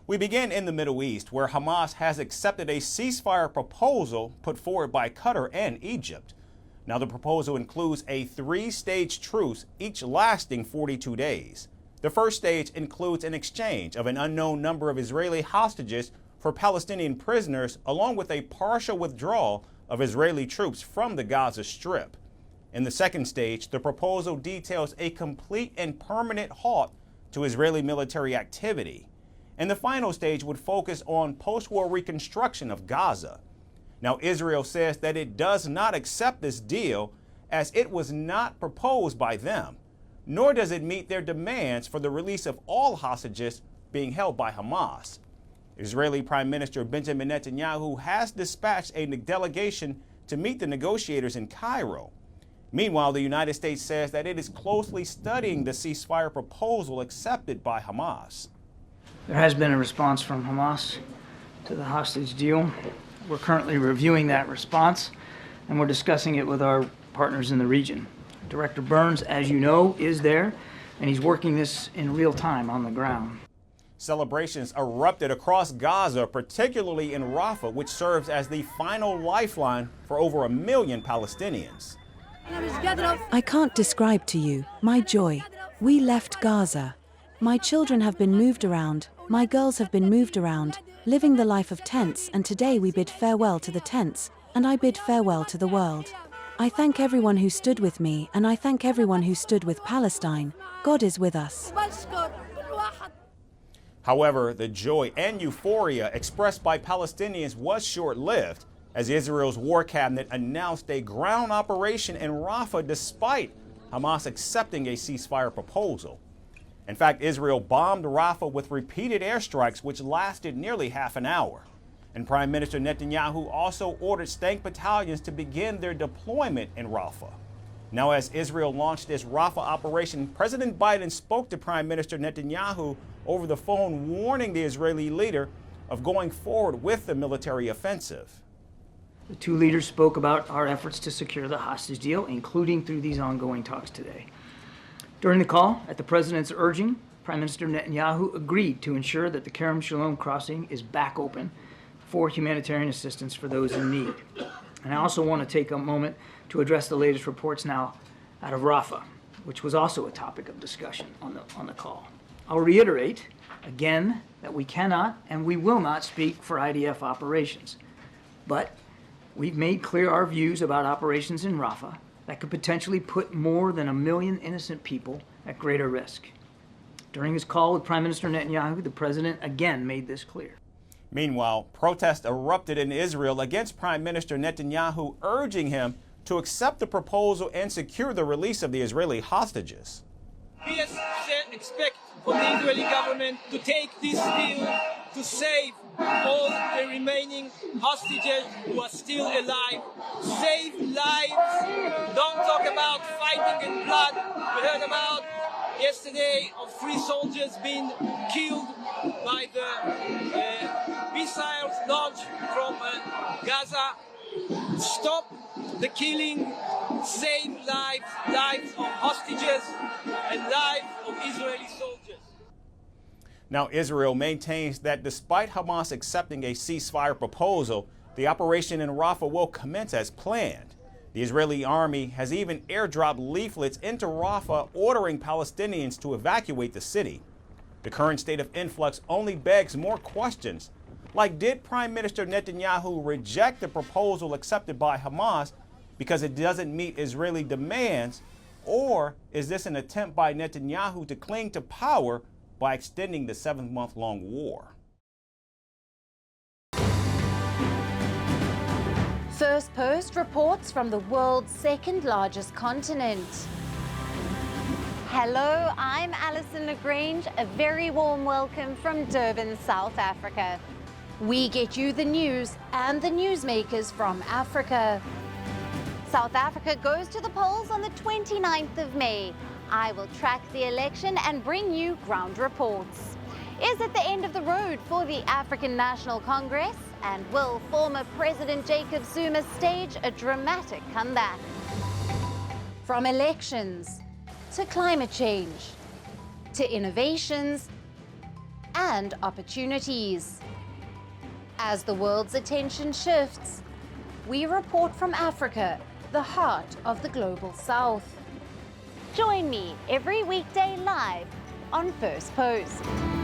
We begin in the Middle East, where Hamas has accepted a ceasefire proposal put forward by Qatar and Egypt. Now, the proposal includes a three-stage truce, each lasting 42 days. The first stage includes an exchange of an unknown number of Israeli hostages for Palestinian prisoners, along with a partial withdrawal of Israeli troops from the Gaza Strip. In the second stage, the proposal details a complete and permanent halt to Israeli military activity. And the final stage would focus on post-war reconstruction of Gaza. Now, Israel says that it does not accept this deal as it was not proposed by them, nor does it meet their demands for the release of all hostages being held by Hamas. Israeli Prime Minister Benjamin Netanyahu has dispatched a delegation to meet the negotiators in Cairo. Meanwhile, the United States says that it is closely studying the ceasefire proposal accepted by Hamas. There has been a response from Hamas to the hostage deal. We're currently reviewing that response, and we're discussing it with our partners in the region. Director Burns, as you know, is there, and he's working this in real time on the ground. Celebrations erupted across Gaza, particularly in Rafah, which serves as the final lifeline for over 1 million Palestinians. I can't describe to you my joy. We left Gaza. My children have been moved around. My girls have been moved around, living the life of tents, and today we bid farewell to the tents, and I bid farewell to the world. I thank everyone who stood with me, and I thank everyone who stood with Palestine. God is with us. However, the joy and euphoria expressed by Palestinians was short-lived, as Israel's war cabinet announced a ground operation in Rafah despite Hamas accepting a ceasefire proposal. In fact, Israel bombed Rafah with repeated airstrikes, which lasted nearly half an hour. And Prime Minister Netanyahu also ordered stank battalions to begin their deployment in Rafah. Now, as Israel launched this Rafah operation, President Biden spoke to Prime Minister Netanyahu over the phone, warning the Israeli leader of going forward with the military offensive. The two leaders spoke about our efforts to secure the hostage deal, including through these ongoing talks today. During the call, at the president's urging, Prime Minister Netanyahu agreed to ensure that the Kerem Shalom crossing is back open for humanitarian assistance for those in need. And I also want to take a moment to address the latest reports now out of Rafah, which was also a topic of discussion on the call. I'll reiterate again that we cannot and we will not speak for IDF operations, but we've made clear our views about operations in Rafah that could potentially put more than 1 million innocent people at greater risk. During his call with Prime Minister Netanyahu, the president again made this clear. Meanwhile, protests erupted in Israel against Prime Minister Netanyahu, urging him to accept the proposal and secure the release of the Israeli hostages. We expect for the Israeli government to take this deal to save all the remaining hostages who are still alive. Save lives. Don't talk about fighting and blood. We heard about yesterday of 3 soldiers being killed by the missiles launched from Gaza. Stop the killing. Save lives of hostages and lives of Israeli soldiers. Now, Israel maintains that despite Hamas accepting a ceasefire proposal, the operation in Rafah will commence as planned. The Israeli army has even airdropped leaflets into Rafah ordering Palestinians to evacuate the city. The current state of influx only begs more questions, like did Prime Minister Netanyahu reject the proposal accepted by Hamas because it doesn't meet Israeli demands, or is this an attempt by Netanyahu to cling to power by extending the 7-month-long war? Firstpost reports from the world's second-largest continent. Hello, I'm Alison Lagrange. A very warm welcome from Durban, South Africa. We get you the news and the newsmakers from Africa. South Africa goes to the polls on the 29th of May. I will track the election and bring you ground reports. Is it the end of the road for the African National Congress? And will former President Jacob Zuma stage a dramatic comeback? From elections to climate change to innovations and opportunities. As the world's attention shifts, we report from Africa, the heart of the global south. Join me every weekday live on Firstpost.